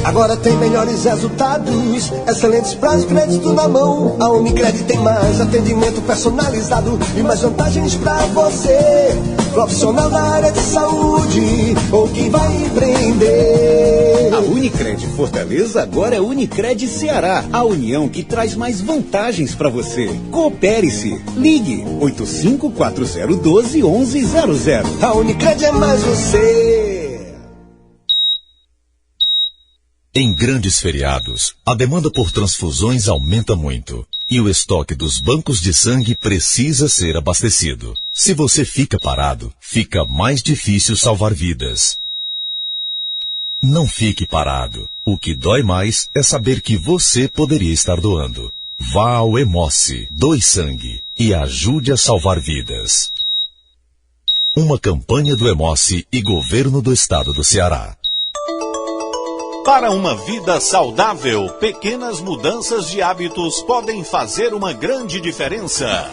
Agora tem melhores resultados, excelentes prazos, crédito na mão. A Unicred tem mais atendimento personalizado e mais vantagens pra você. Profissional da área de saúde ou quem vai empreender. A Unicred Fortaleza agora é Unicred Ceará, a união que traz mais vantagens para você. Coopere-se. Ligue 8540121100. A Unicred é mais você. Em grandes feriados, a demanda por transfusões aumenta muito e o estoque dos bancos de sangue precisa ser abastecido. Se você fica parado, fica mais difícil salvar vidas. Não fique parado. O que dói mais é saber que você poderia estar doando. Vá ao Hemoce, doe sangue e ajude a salvar vidas. Uma campanha do Hemoce e Governo do Estado do Ceará. Para uma vida saudável, pequenas mudanças de hábitos podem fazer uma grande diferença.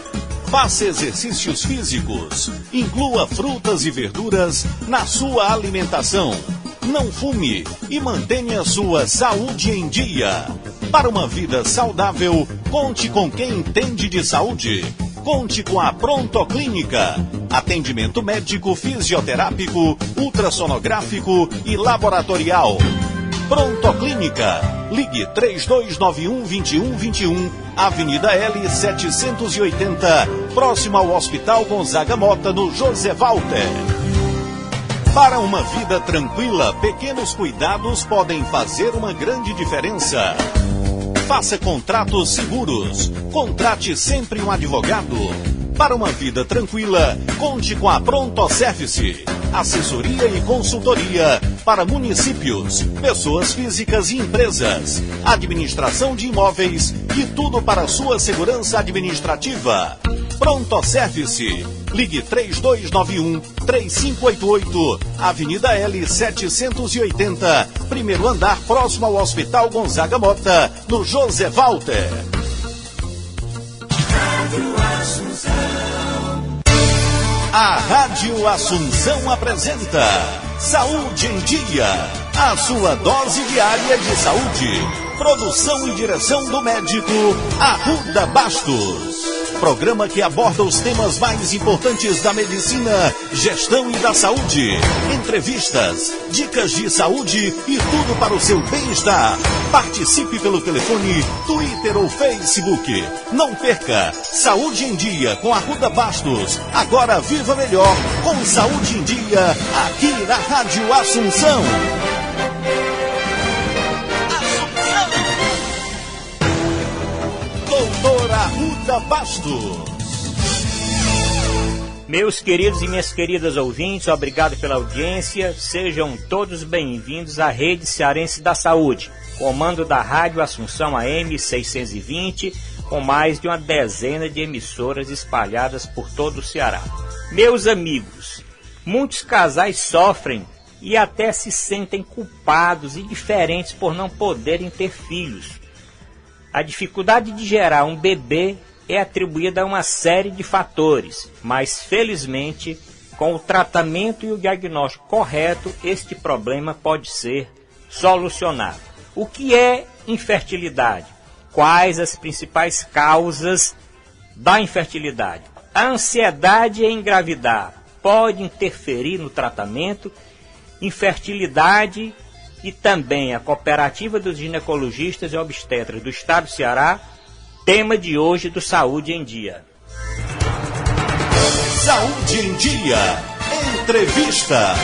Faça exercícios físicos. Inclua frutas e verduras na sua alimentação. Não fume e mantenha sua saúde em dia. Para uma vida saudável, conte com quem entende de saúde. Conte com a Pronto Clínica. Atendimento médico, fisioterápico, ultrassonográfico e laboratorial. Pronto Clínica. Ligue 3291-2121, Avenida L 780, próximo ao Hospital Gonzaga Mota, no José Walter. Para uma vida tranquila, pequenos cuidados podem fazer uma grande diferença. Faça contratos seguros. Contrate sempre um advogado. Para uma vida tranquila, conte com a Pronto Service. Assessoria e consultoria para municípios, pessoas físicas e empresas. Administração de imóveis e tudo para a sua segurança administrativa. Pronto Service. Ligue 3291-3588, Avenida L 780, primeiro andar, próximo ao Hospital Gonzaga Mota, no José Walter. A Rádio Assunção apresenta Saúde em Dia, a sua dose diária de saúde. Produção e direção do médico Arruda Bastos. Programa que aborda os temas mais importantes da medicina, gestão e da saúde. Entrevistas, dicas de saúde e tudo para o seu bem-estar. Participe pelo telefone, Twitter ou Facebook. Não perca Saúde em Dia com Arruda Bastos. Agora viva melhor com Saúde em Dia, aqui na Rádio Assunção. Doutora Arruda Bastos. Meus queridos e minhas queridas ouvintes, obrigado pela audiência. Sejam todos bem-vindos à Rede Cearense da Saúde, comando da Rádio Assunção AM 620, com mais de uma dezena de emissoras espalhadas por todo o Ceará. Meus amigos, muitos casais sofrem e até se sentem culpados e diferentes por não poderem ter filhos. A dificuldade de gerar um bebê é atribuída a uma série de fatores, mas felizmente, com o tratamento e o diagnóstico correto, este problema pode ser solucionado. O que é infertilidade? Quais as principais causas da infertilidade? A ansiedade em engravidar pode interferir no tratamento. Infertilidade e também a Cooperativa dos Ginecologistas e Obstetras do Estado do Ceará, tema de hoje do Saúde em Dia. Saúde em Dia. Entrevista.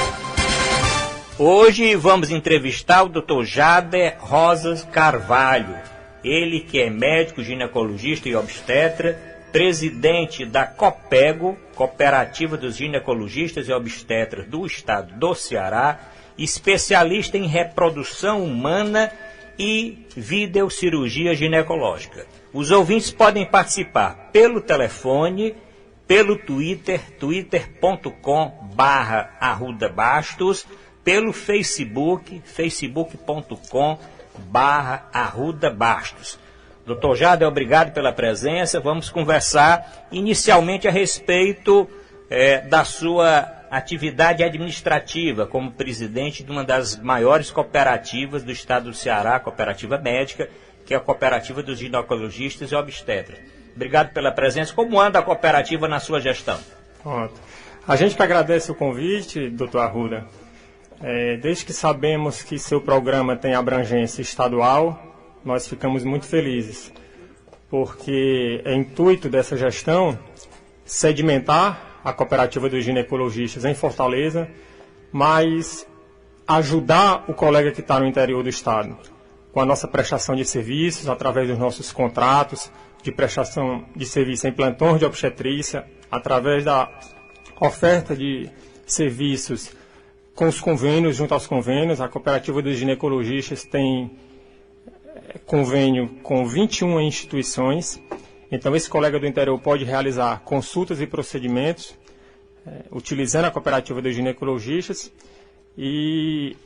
Hoje vamos entrevistar o Dr. Jader Rosas Carvalho, ele que é médico, ginecologista e obstetra, presidente da COPEGO, Cooperativa dos Ginecologistas e Obstetras do Estado do Ceará, especialista em reprodução humana e videocirurgia ginecológica. Os ouvintes podem participar pelo telefone, pelo Twitter, twitter.com/arrudabastos, pelo Facebook, facebook.com/arrudabastos. Dr. Jader, obrigado pela presença. Vamos conversar inicialmente a respeito da sua atividade administrativa como presidente de uma das maiores cooperativas do estado do Ceará, a Cooperativa Médica, que é a Cooperativa dos Ginecologistas e Obstetras. Obrigado pela presença. Como anda a cooperativa na sua gestão? Pronto. A gente que agradece o convite, doutor Arruda. Desde que sabemos que seu programa tem abrangência estadual, nós ficamos muito felizes, porque é intuito dessa gestão sedimentar a Cooperativa dos Ginecologistas em Fortaleza, mas ajudar o colega que está no interior do estado, com a nossa prestação de serviços, através dos nossos contratos de prestação de serviço em plantões de obstetrícia, através da oferta de serviços com os convênios, junto aos convênios. A Cooperativa dos Ginecologistas tem convênio com 21 instituições. Então, esse colega do interior pode realizar consultas e procedimentos utilizando a Cooperativa dos Ginecologistas. E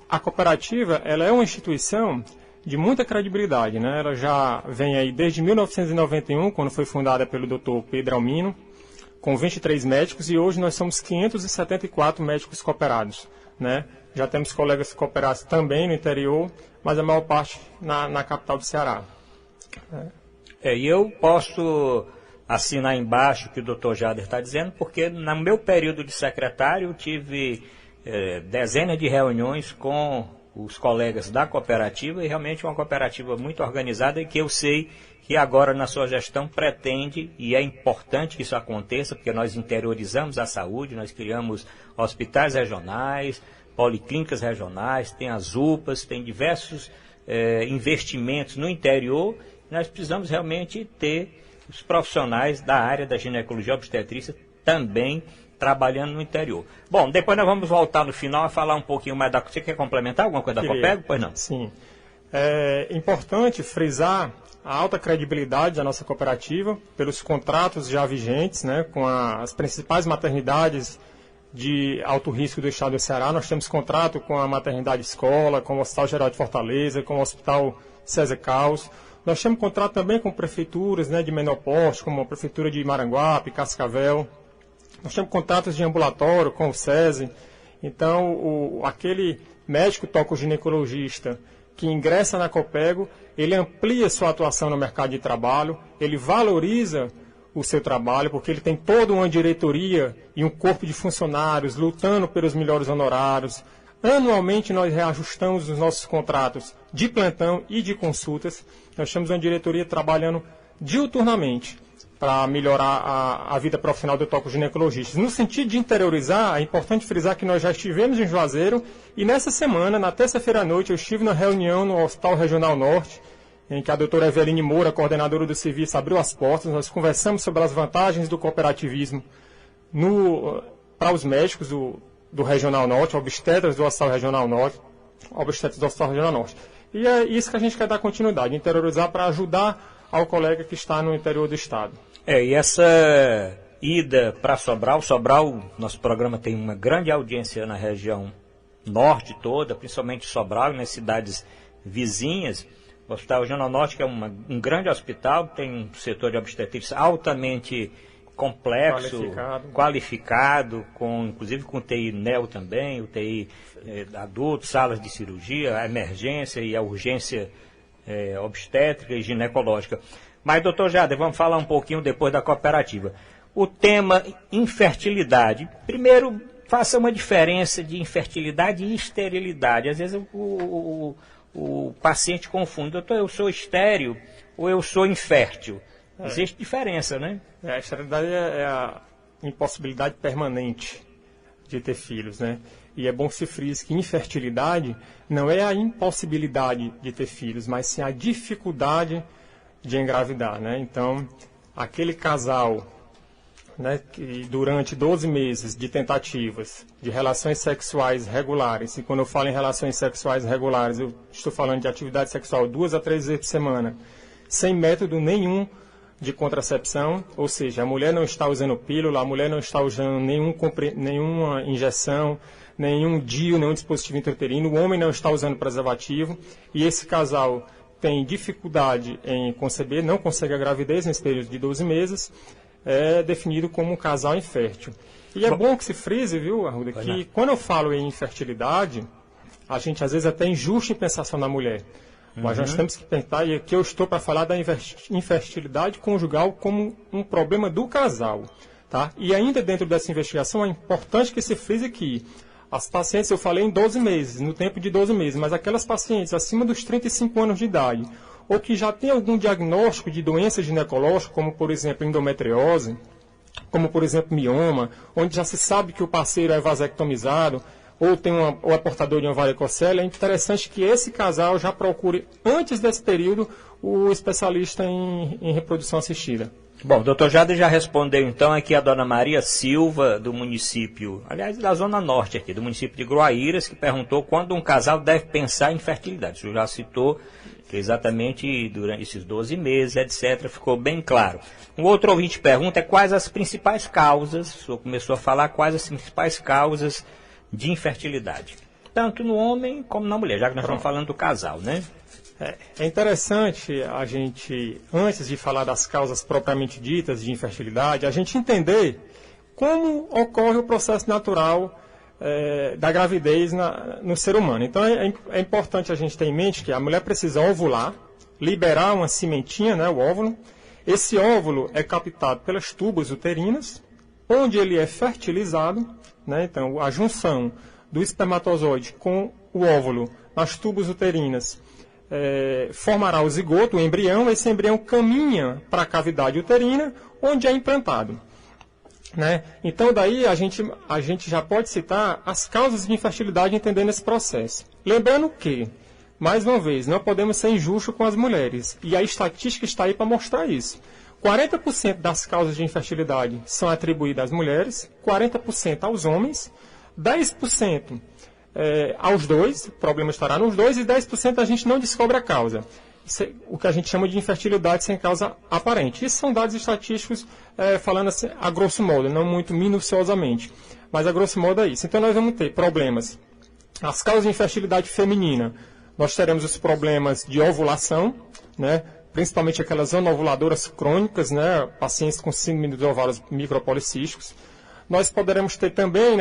a cooperativa, ela é uma instituição de muita credibilidade, né? Ela já vem aí desde 1991, quando foi fundada pelo Dr. Pedro Almino, com 23 médicos, e hoje nós somos 574 médicos cooperados, né? Já temos colegas cooperados também no interior, mas a maior parte na capital do Ceará. E eu posso assinar embaixo o que o doutor Jader está dizendo, porque no meu período de secretário eu tive dezenas de reuniões com os colegas da cooperativa, e realmente uma cooperativa muito organizada, e que eu sei que agora na sua gestão pretende, e é importante que isso aconteça, porque nós interiorizamos a saúde, nós criamos hospitais regionais, policlínicas regionais, tem as UPAs, tem diversos investimentos no interior. Nós precisamos realmente ter os profissionais da área da ginecologia obstetrícia também trabalhando no interior. Bom, depois nós vamos voltar no final a falar um pouquinho mais da... Você quer complementar alguma coisa da Copego? Pois não. Sim. É importante frisar a alta credibilidade da nossa cooperativa pelos contratos já vigentes, né, com as principais maternidades de alto risco do estado do Ceará. Nós temos contrato com a Maternidade Escola, com o Hospital Geral de Fortaleza, com o Hospital César Caos. Nós temos contrato também com prefeituras, né, de menor porte, como a Prefeitura de Maranguape, Cascavel. Nós temos contratos de ambulatório com o SESI. Então, aquele médico tocoginecologista que ingressa na Copego, ele amplia sua atuação no mercado de trabalho, ele valoriza o seu trabalho, porque ele tem toda uma diretoria e um corpo de funcionários lutando pelos melhores honorários. Anualmente nós reajustamos os nossos contratos de plantão e de consultas. Nós temos uma diretoria trabalhando diuturnamente para melhorar a vida profissional do tocoginecologista. No sentido de interiorizar, é importante frisar que nós já estivemos em Juazeiro, e nessa semana, na terça-feira à noite, eu estive na reunião no Hospital Regional Norte, em que a doutora Eveline Moura, coordenadora do serviço, abriu as portas. Nós conversamos sobre as vantagens do cooperativismo para os médicos do Regional Norte, obstetras do Hospital Regional Norte, obstetras do Hospital Regional Norte. E é isso que a gente quer dar continuidade, interiorizar para ajudar ao colega que está no interior do estado. E essa ida para Sobral, nosso programa tem uma grande audiência na região norte toda, principalmente Sobral e nas cidades vizinhas. O Hospital Regional Norte, que é um grande hospital, tem um setor de obstetrícia altamente complexo, qualificado, inclusive com UTI neo também, UTI adulto, salas de cirurgia, a emergência e a urgência obstétrica e ginecológica. Mas, doutor Jader, vamos falar um pouquinho depois da cooperativa. O tema infertilidade. Primeiro, faça uma diferença de infertilidade e esterilidade. Às vezes o paciente confunde: doutor, eu sou estéril ou eu sou infértil? Existe diferença, né? A esterilidade é a impossibilidade permanente de ter filhos, né? E é bom se frisar que infertilidade não é a impossibilidade de ter filhos, mas sim a dificuldade de engravidar, né? Então, aquele casal, né, que durante 12 meses de tentativas de relações sexuais regulares, e quando eu falo em relações sexuais regulares, eu estou falando de atividade sexual 2 a 3 vezes por semana, sem método nenhum de contracepção, ou seja, a mulher não está usando pílula, a mulher não está usando nenhuma injeção, nenhum DIU, nenhum dispositivo intrauterino, o homem não está usando preservativo, e esse casal tem dificuldade em conceber, não consegue a gravidez nesse período de 12 meses, é definido como um casal infértil. E é bom que se frise, viu, Arruda, que quando eu falo em infertilidade, a gente às vezes até é injusto em pensar só na mulher. Mas nós temos que pensar, e aqui eu estou para falar da infertilidade conjugal como um problema do casal. Tá? E ainda dentro dessa investigação é importante que se frise que as pacientes, eu falei em 12 meses, no tempo de 12 meses, mas aquelas pacientes acima dos 35 anos de idade, ou que já tem algum diagnóstico de doença ginecológica, como por exemplo endometriose, como por exemplo mioma, onde já se sabe que o parceiro é vasectomizado, ou é portador de uma varicocele, é interessante que esse casal já procure, antes desse período, o especialista em reprodução assistida. Bom, o doutor Jader já respondeu então aqui a dona Maria Silva, do município, aliás, da zona norte aqui, do município de Groaíras, que perguntou quando um casal deve pensar em fertilidade. O senhor já citou que exatamente durante esses 12 meses, etc., ficou bem claro. Um outro ouvinte pergunta quais as principais causas, o senhor começou a falar quais as principais causas de infertilidade, tanto no homem como na mulher, já que nós estamos falando do casal, né? É interessante a gente, antes de falar das causas propriamente ditas de infertilidade, a gente entender como ocorre o processo natural da gravidez no ser humano. Então é importante a gente ter em mente que a mulher precisa ovular, liberar uma sementinha, né, o óvulo. Esse óvulo é captado pelas tubas uterinas, onde ele é fertilizado, né? Então a junção do espermatozoide com o óvulo nas tubas uterinas formará o zigoto, o embrião. Esse embrião caminha para a cavidade uterina, onde é implantado. Né? Então, daí a gente já pode citar as causas de infertilidade entendendo esse processo. Lembrando que, mais uma vez, não podemos ser injustos com as mulheres. E a estatística está aí para mostrar isso. 40% das causas de infertilidade são atribuídas às mulheres, 40% aos homens, 10% aos dois, o problema estará nos dois, e 10% a gente não descobre a causa. O que a gente chama de infertilidade sem causa aparente. Isso são dados estatísticos falando assim, a grosso modo, não muito minuciosamente, mas a grosso modo é isso. Então nós vamos ter problemas. As causas de infertilidade feminina, nós teremos os problemas de ovulação, né, principalmente aquelas anovuladoras crônicas, né, pacientes com síndrome dos ovários micropolicísticos. Nós poderemos ter também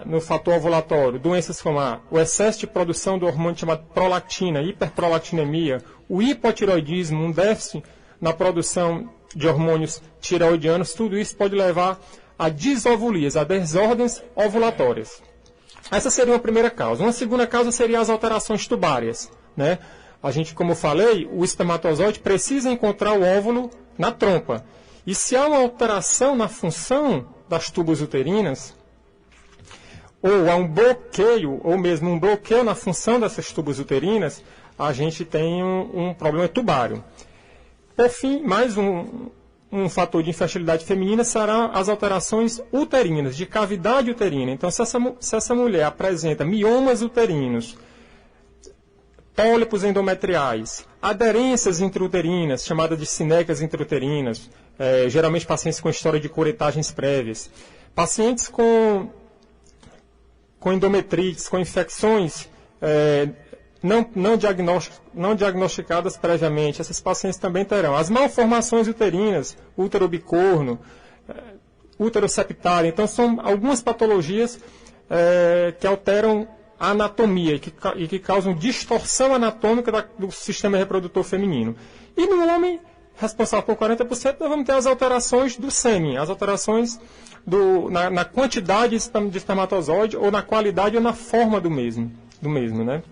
no fator ovulatório doenças como o excesso de produção do hormônio chamado prolactina, hiperprolactinemia, o hipotiroidismo, um déficit na produção de hormônios tireoidianos. Tudo isso pode levar a disovulíase, a desordens ovulatórias. Essa seria uma primeira causa. Uma segunda causa seria as alterações tubárias, né? A gente, como eu falei, o espermatozoide precisa encontrar o óvulo na trompa. E se há uma alteração na função das tubas uterinas, ou há um bloqueio, ou mesmo um bloqueio na função dessas tubas uterinas, a gente tem um problema tubário. Por fim, mais um fator de infertilidade feminina será as alterações uterinas, de cavidade uterina. Então, se essa mulher apresenta miomas uterinos, pólipos endometriais, aderências intrauterinas, chamadas de sinecas intrauterinas, geralmente pacientes com história de curetagens prévias, pacientes com endometrites, com infecções não diagnosticadas previamente, esses pacientes também terão as malformações uterinas, útero bicorno, útero septário. Então, são algumas patologias que alteram a anatomia e que causam distorção anatômica do sistema reprodutor feminino. E no homem, responsável por 40%, nós vamos ter as alterações do sêmen, as alterações na quantidade de espermatozoide, ou na qualidade ou na forma do mesmo, né?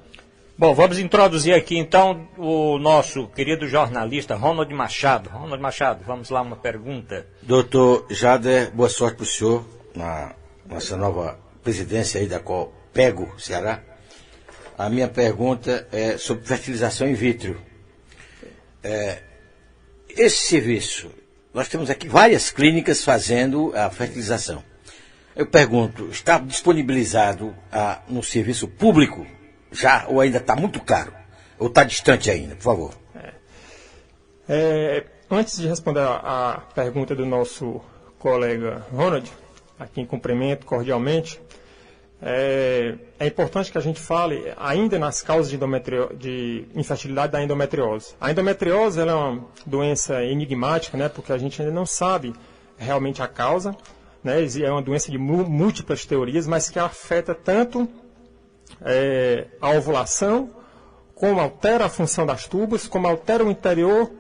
Bom, vamos introduzir aqui então o nosso querido jornalista Ronald Machado. Ronald Machado, vamos lá, uma pergunta. Doutor Jader, boa sorte para o senhor na nossa nova presidência aí da qual pego Ceará. A minha pergunta é sobre fertilização in vitro. Esse serviço, nós temos aqui várias clínicas fazendo a fertilização. Eu pergunto, está disponibilizado no serviço público já, ou ainda está muito caro? Ou está distante ainda, por favor? Antes de responder a pergunta do nosso colega Ronald, a quem cumprimento cordialmente, é importante que a gente fale ainda nas causas de infertilidade da endometriose. A endometriose ela é uma doença enigmática, né, porque a gente ainda não sabe realmente a causa. né? É uma doença de múltiplas teorias, mas que afeta tanto a ovulação, como altera a função das tubas, como altera o interior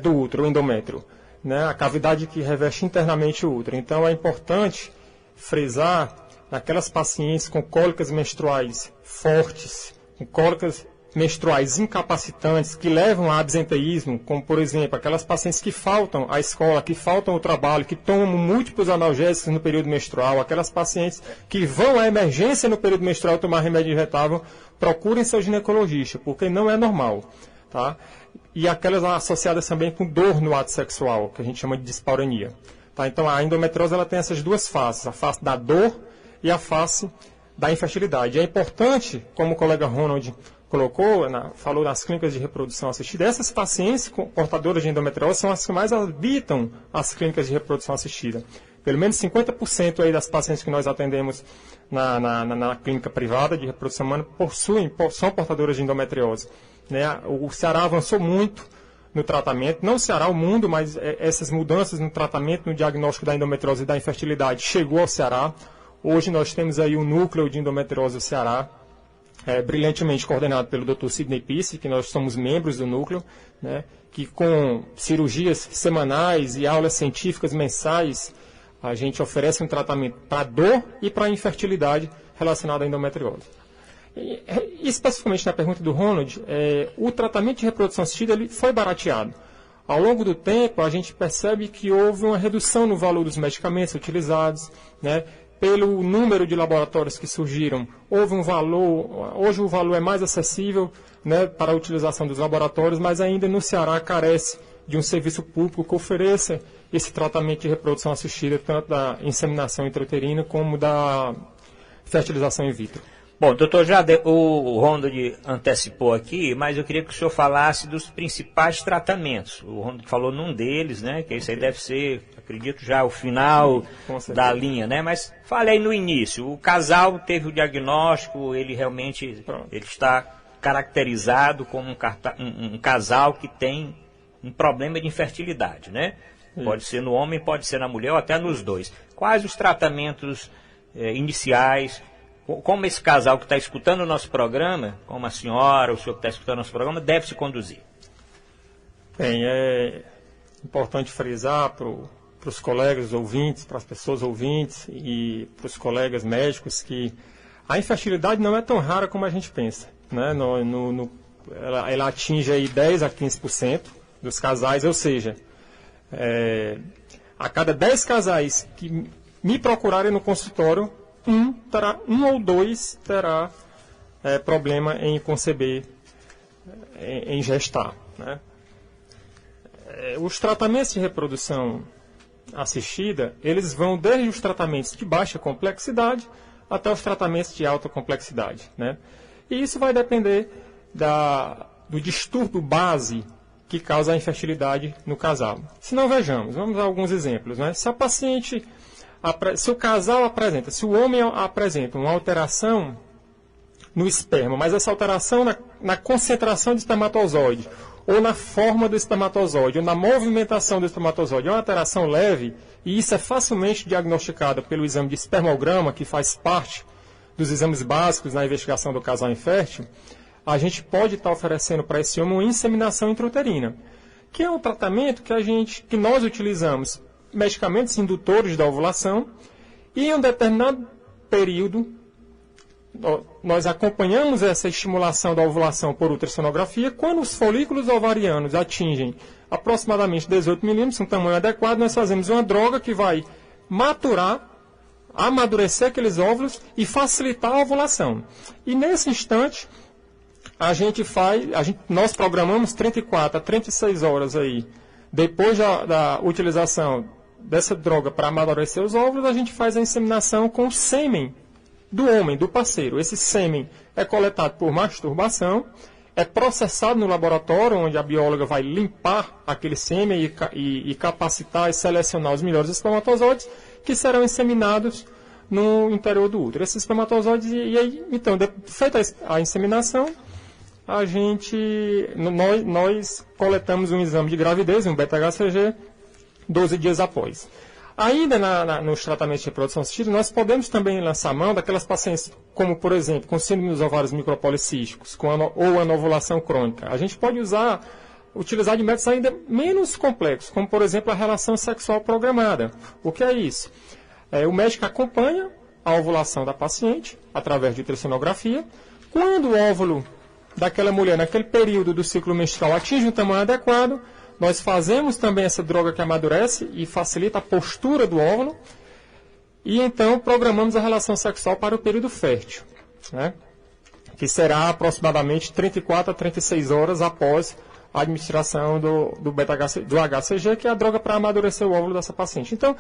do útero, o endométrio, né? A cavidade que reveste internamente o útero. Então é importante frisar naquelas pacientes com cólicas menstruais fortes, com cólicas menstruais incapacitantes, que levam a absenteísmo, como por exemplo, aquelas pacientes que faltam à escola, que faltam ao trabalho, que tomam múltiplos analgésicos no período menstrual, aquelas pacientes que vão à emergência no período menstrual tomar remédio injetável, procurem seu ginecologista, porque não é normal, tá? E aquelas associadas também com dor no ato sexual, que a gente chama de dispareunia. Tá? Então a endometriose ela tem essas duas faces, a face da dor e a face da infertilidade. É importante, como o colega Ronald colocou, falou nas clínicas de reprodução assistida, essas pacientes portadoras de endometriose são as que mais habitam as clínicas de reprodução assistida. Pelo menos 50% aí das pacientes que nós atendemos na clínica privada de reprodução humana são portadoras de endometriose. Né? O Ceará avançou muito no tratamento, não o Ceará, o mundo, mas essas mudanças no tratamento, no diagnóstico da endometriose e da infertilidade chegou ao Ceará. Hoje nós temos aí o núcleo de endometriose do Ceará, brilhantemente coordenado pelo Dr. Sidney Pisse, que nós somos membros do núcleo, né, que com cirurgias semanais e aulas científicas mensais, a gente oferece um tratamento para dor e para infertilidade relacionada à endometriose. E, especificamente na pergunta do Ronald, o tratamento de reprodução assistida ele foi barateado. Ao longo do tempo, a gente percebe que houve uma redução no valor dos medicamentos utilizados, né? Pelo número de laboratórios que surgiram, houve um valor, hoje o valor é mais acessível, né, para a utilização dos laboratórios, mas ainda no Ceará carece de um serviço público que ofereça esse tratamento de reprodução assistida, tanto da inseminação intrauterina como da fertilização in vitro. Bom, doutor Jade, o Ronald antecipou aqui, mas eu queria que o senhor falasse dos principais tratamentos. O Ronald falou num deles, né, que isso aí deve ser, acredito, já o final da linha, né, mas fale aí no início. O casal teve o diagnóstico, ele realmente ele está caracterizado como um casal que tem um problema de infertilidade, né? Pode ser no homem, pode ser na mulher ou até nos dois. Quais os tratamentos iniciais? Como esse casal que está escutando o nosso programa, como a senhora, o senhor que está escutando o nosso programa, deve se conduzir? Bem, é importante frisar para os colegas ouvintes, para as pessoas ouvintes e para os colegas médicos que a infertilidade não é tão rara como a gente pensa. Né? Ela atinge aí 10 a 15% dos casais, ou seja, a cada 10 casais que me procurarem no consultório, um ou dois terá problema em conceber, em gestar. Né? Os tratamentos de reprodução assistida, eles vão desde os tratamentos de baixa complexidade até os tratamentos de alta complexidade. Né? E isso vai depender do distúrbio base que causa a infertilidade no casal. Se não, vamos a alguns exemplos. Né? Se o casal apresenta, se o homem apresenta uma alteração no esperma, mas essa alteração na concentração do espermatozoide, ou na forma do espermatozoide, ou na movimentação do espermatozoide, é uma alteração leve, e isso é facilmente diagnosticado pelo exame de espermograma, que faz parte dos exames básicos na investigação do casal infértil, a gente pode estar oferecendo para esse homem uma inseminação intrauterina, que é um tratamento que nós utilizamos medicamentos indutores da ovulação, e em um determinado período nós acompanhamos essa estimulação da ovulação por ultrassonografia. Quando os folículos ovarianos atingem aproximadamente 18 milímetros, um tamanho adequado, nós fazemos uma droga que vai amadurecer aqueles óvulos e facilitar a ovulação. E nesse instante, nós programamos 34 a 36 horas aí, depois da utilização dessa droga para amadurecer os óvulos, a gente faz a inseminação com o sêmen do homem, do parceiro. Esse sêmen é coletado por masturbação, é processado no laboratório, onde a bióloga vai limpar aquele sêmen e capacitar e selecionar os melhores espermatozoides, que serão inseminados no interior do útero. Esses espermatozoides, então, feita a inseminação, nós coletamos um exame de gravidez, um beta-HCG, 12 dias após. Ainda nos tratamentos de reprodução assistida, nós podemos também lançar mão daquelas pacientes, como, por exemplo, com síndrome dos ovários micropolicísticos, ou anovulação crônica. A gente pode utilizar de métodos ainda menos complexos, como, por exemplo, a relação sexual programada. O que é isso? O médico acompanha a ovulação da paciente, através de ultrassonografia. Quando o óvulo daquela mulher, naquele período do ciclo menstrual, atinge um tamanho adequado, nós fazemos também essa droga que amadurece e facilita a postura do óvulo, e então programamos a relação sexual para o período fértil, né? Que será aproximadamente 34 a 36 horas após a administração do HCG, que é a droga para amadurecer o óvulo dessa paciente. Então,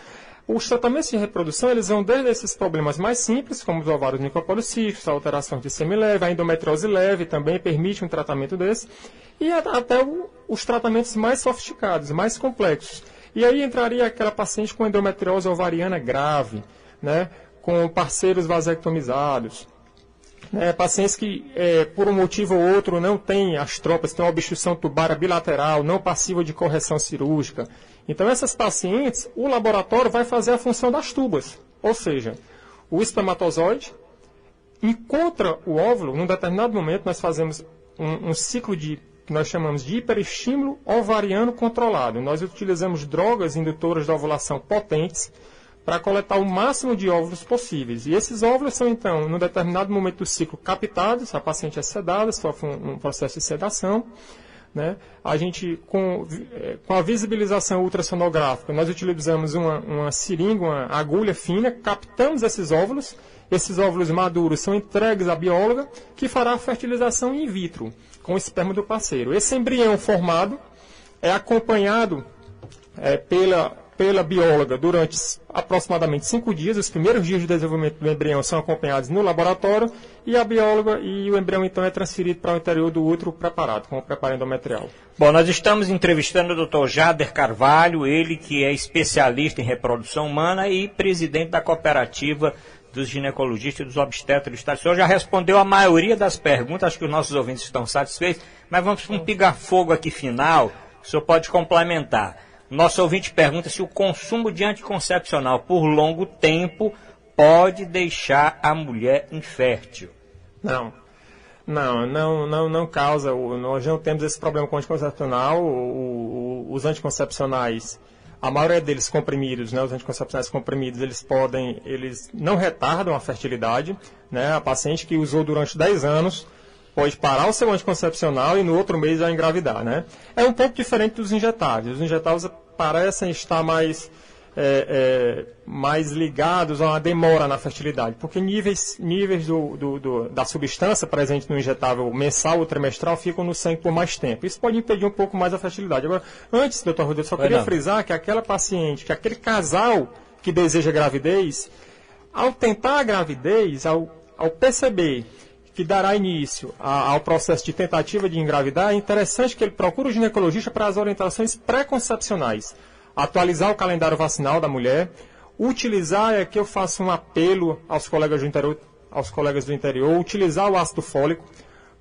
os tratamentos de reprodução, eles vão desde esses problemas mais simples, como os ovários micropolicísticos, alterações de semileve, a endometriose leve também permite um tratamento desse, e até os tratamentos mais sofisticados, mais complexos. E aí entraria aquela paciente com endometriose ovariana grave, né, com parceiros vasectomizados, pacientes que, por um motivo ou outro, não têm as tropas, têm uma obstrução tubária bilateral, não passível de correção cirúrgica. Então, essas pacientes, o laboratório vai fazer a função das tubas. Ou seja, o espermatozoide encontra o óvulo, num determinado momento nós fazemos um ciclo que nós chamamos de hiperestímulo ovariano controlado. Nós utilizamos drogas indutoras de ovulação potentes para coletar o máximo de óvulos possíveis. E esses óvulos são, então, num determinado momento do ciclo, captados, a paciente é sedada, sofre um processo de sedação, né? A gente, com a visibilização ultrassonográfica, nós utilizamos uma seringa, uma agulha fina, captamos esses óvulos maduros são entregues à bióloga, que fará a fertilização in vitro, com o esperma do parceiro. Esse embrião formado é acompanhado pela bióloga durante aproximadamente 5 dias. Os primeiros dias de desenvolvimento do embrião são acompanhados no laboratório, e a bióloga e o embrião então é transferido para o interior do útero preparado, com o preparo endometrial. Bom, nós estamos entrevistando o Dr. Jader Carvalho, ele que é especialista em reprodução humana e presidente da cooperativa dos ginecologistas e dos obstetras do Estado. O senhor já respondeu a maioria das perguntas, acho que os nossos ouvintes estão satisfeitos, mas vamos para um piga-fogo aqui final, o senhor pode complementar. Nosso ouvinte pergunta se o consumo de anticoncepcional por longo tempo pode deixar a mulher infértil. Não causa. Nós não temos esse problema com o anticoncepcional. Os anticoncepcionais, a maioria deles comprimidos, né, os anticoncepcionais comprimidos, eles não retardam a fertilidade, né? A paciente que usou durante 10 anos pode parar o seu anticoncepcional e no outro mês já engravidar, né? É um pouco diferente dos injetáveis. Os injetáveis parecem estar mais ligados a uma demora na fertilidade, porque níveis da substância presente no injetável mensal ou trimestral ficam no sangue por mais tempo. Isso pode impedir um pouco mais a fertilidade. Agora, antes, doutor Rodrigo, só queria frisar que aquela paciente, que aquele casal que deseja gravidez, ao tentar a gravidez, ao perceber que dará início ao processo de tentativa de engravidar, é interessante que ele procure o ginecologista para as orientações pré-concepcionais. Atualizar o calendário vacinal da mulher, utilizar, aqui eu faço um apelo aos colegas do interior, utilizar o ácido fólico,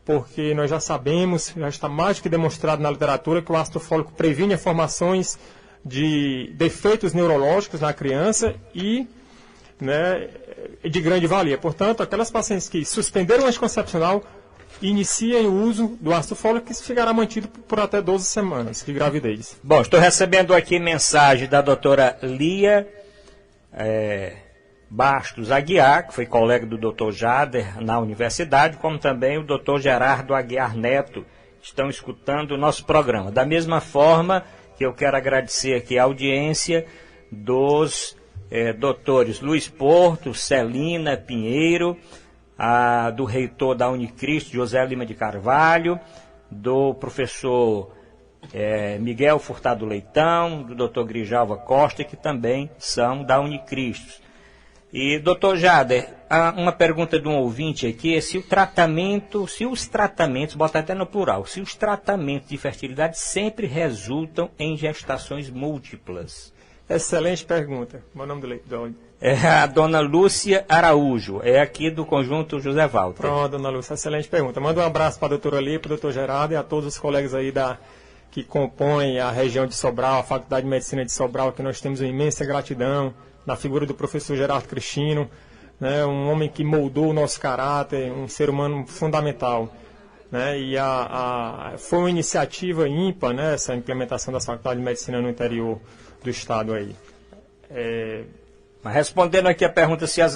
porque nós já sabemos, já está mais do que demonstrado na literatura, que o ácido fólico previne formações de defeitos neurológicos na criança e, né, de grande valia. Portanto, aquelas pacientes que suspenderam o anticoncepcional, iniciem o uso do ácido fólico, que ficará mantido por até 12 semanas de gravidez. Bom, estou recebendo aqui mensagem da doutora Lia Bastos Aguiar, que foi colega do doutor Jader na universidade, como também o doutor Gerardo Aguiar Neto, estão escutando o nosso programa. Da mesma forma que eu quero agradecer aqui a audiência dos doutores Luiz Porto, Celina Pinheiro, do reitor da Unicristo, José Lima de Carvalho, do professor Miguel Furtado Leitão, do doutor Grijalva Costa, que também são da Unicristo. E, doutor Jader, uma pergunta de um ouvinte aqui é se os tratamentos, bota até no plural, se os tratamentos de fertilidade sempre resultam em gestações múltiplas. Excelente pergunta. Meu nome do leitor. É a dona Lúcia Araújo, é aqui do Conjunto José Walter. Pronto, dona Lúcia, excelente pergunta. Manda um abraço para a doutora Lia, para o doutor Gerardo e a todos os colegas aí que compõem a região de Sobral, a Faculdade de Medicina de Sobral, que nós temos uma imensa gratidão na figura do professor Gerardo Cristino, né, um homem que moldou o nosso caráter, um ser humano fundamental. Né, e foi uma iniciativa ímpar, né, essa implementação da Faculdade de Medicina no interior do estado aí. Mas respondendo aqui a pergunta se a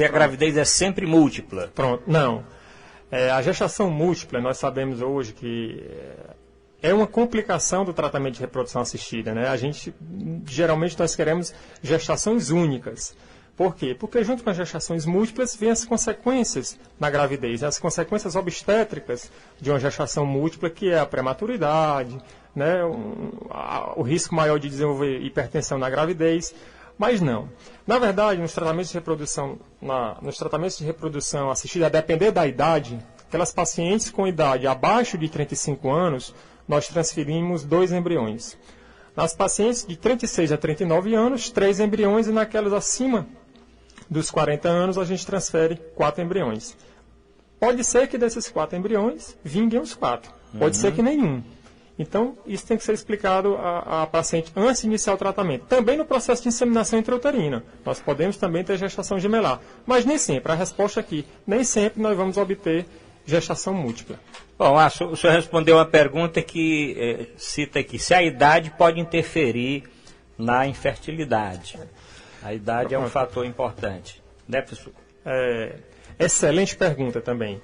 gravidez é sempre múltipla. Pronto, não. A gestação múltipla, nós sabemos hoje que é uma complicação do tratamento de reprodução assistida. Né? Geralmente nós queremos gestações únicas. Por quê? Porque junto com as gestações múltiplas vêm as consequências na gravidez, as consequências obstétricas de uma gestação múltipla, que é a prematuridade, né? O risco maior de desenvolver hipertensão na gravidez, mas não. Na verdade, nos tratamentos de reprodução assistida, a depender da idade, aquelas pacientes com idade abaixo de 35 anos, nós transferimos 2 embriões. Nas pacientes de 36 a 39 anos, 3 embriões, e naquelas acima dos 40 anos, a gente transfere 4 embriões. Pode ser que desses 4 embriões vinguem os 4. Pode ser que nenhum. Então, isso tem que ser explicado à paciente antes de iniciar o tratamento. Também no processo de inseminação intrauterina. Nós podemos também ter gestação gemelar. Mas nem sempre. A resposta aqui, nem sempre nós vamos obter gestação múltipla. Bom, o senhor respondeu uma pergunta que cita aqui, se a idade pode interferir na infertilidade. A idade é um fator importante. Né, professor? Excelente pergunta também.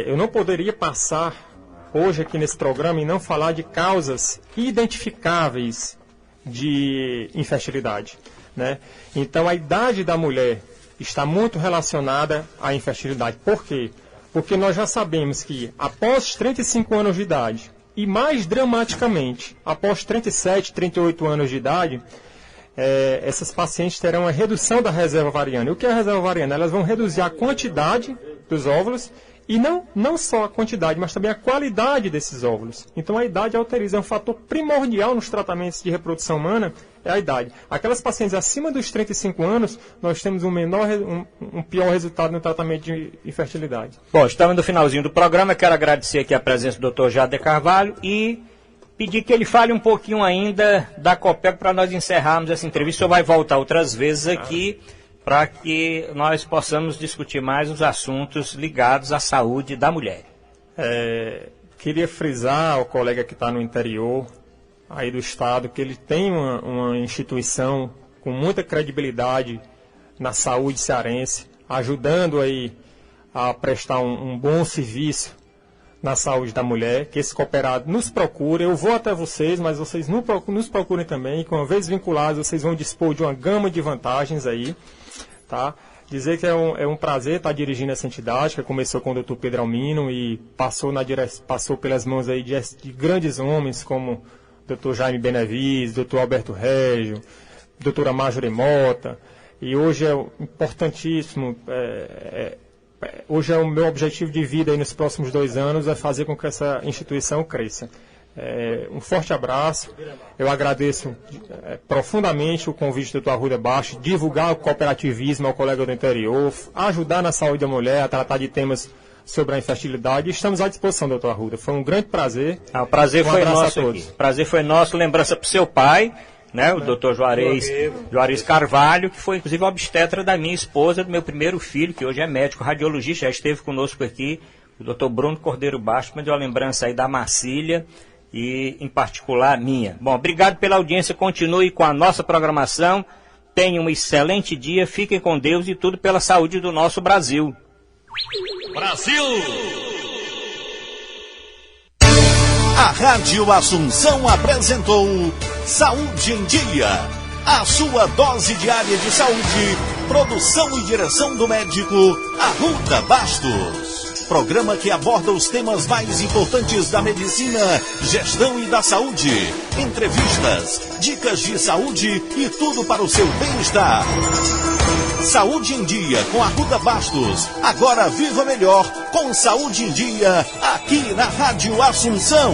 Eu não poderia passar hoje aqui nesse programa e não falar de causas identificáveis de infertilidade. Né? Então, a idade da mulher está muito relacionada à infertilidade. Por quê? Porque nós já sabemos que após 35 anos de idade, e mais dramaticamente, após 37, 38 anos de idade, essas pacientes terão a redução da reserva ovariana. E o que é a reserva ovariana? Elas vão reduzir a quantidade dos óvulos, e não só a quantidade, mas também a qualidade desses óvulos. Então a idade autoriza, é um fator primordial nos tratamentos de reprodução humana, é a idade. Aquelas pacientes acima dos 35 anos, nós temos um pior resultado no tratamento de infertilidade. Bom, estamos no finalzinho do programa, quero agradecer aqui a presença do Dr. Jader Carvalho e pedir que ele fale um pouquinho ainda da Copeg para nós encerrarmos essa entrevista. O senhor vai voltar outras vezes aqui para que nós possamos discutir mais os assuntos ligados à saúde da mulher. Queria frisar ao colega que está no interior aí do estado que ele tem uma instituição com muita credibilidade na saúde cearense, ajudando aí a prestar um bom serviço na saúde da mulher, que esse cooperado nos procure. Eu vou até vocês, mas vocês nos procurem também, que uma vez vinculados, vocês vão dispor de uma gama de vantagens aí, tá? Dizer que é um prazer estar dirigindo essa entidade, que começou com o Dr. Pedro Almino e passou pelas mãos aí de grandes homens como Dr. Jaime Benevides, Dr. Alberto Régio, doutora Marjorie Mota, e hoje é importantíssimo, hoje é o meu objetivo de vida aí nos próximos 2 anos, é fazer com que essa instituição cresça. Um forte abraço, eu agradeço profundamente o convite do Dr. Arruda Bastos, divulgar o cooperativismo ao colega do interior, ajudar na saúde da mulher, a tratar de temas sobre a infertilidade. Estamos à disposição, doutor Arruda. Foi um grande prazer. O prazer foi nosso aqui. Prazer foi nosso. Lembrança para o seu pai, né, o doutor Juarez Carvalho, que foi inclusive obstetra da minha esposa, do meu primeiro filho, que hoje é médico radiologista, já esteve conosco aqui, o doutor Bruno Cordeiro Bastos, me deu uma lembrança aí da Marcília e, em particular, minha. Bom, obrigado pela audiência. Continue com a nossa programação. Tenha um excelente dia. Fiquem com Deus e tudo pela saúde do nosso Brasil. Brasil! A Rádio Assunção apresentou Saúde em Dia. A sua dose diária de saúde. Produção e direção do médico Arruda Bastos. Programa que aborda os temas mais importantes da medicina, gestão e da saúde. Entrevistas, dicas de saúde e tudo para o seu bem-estar. Saúde em Dia com Arruda Bastos. Agora viva melhor com Saúde em Dia, aqui na Rádio Assunção.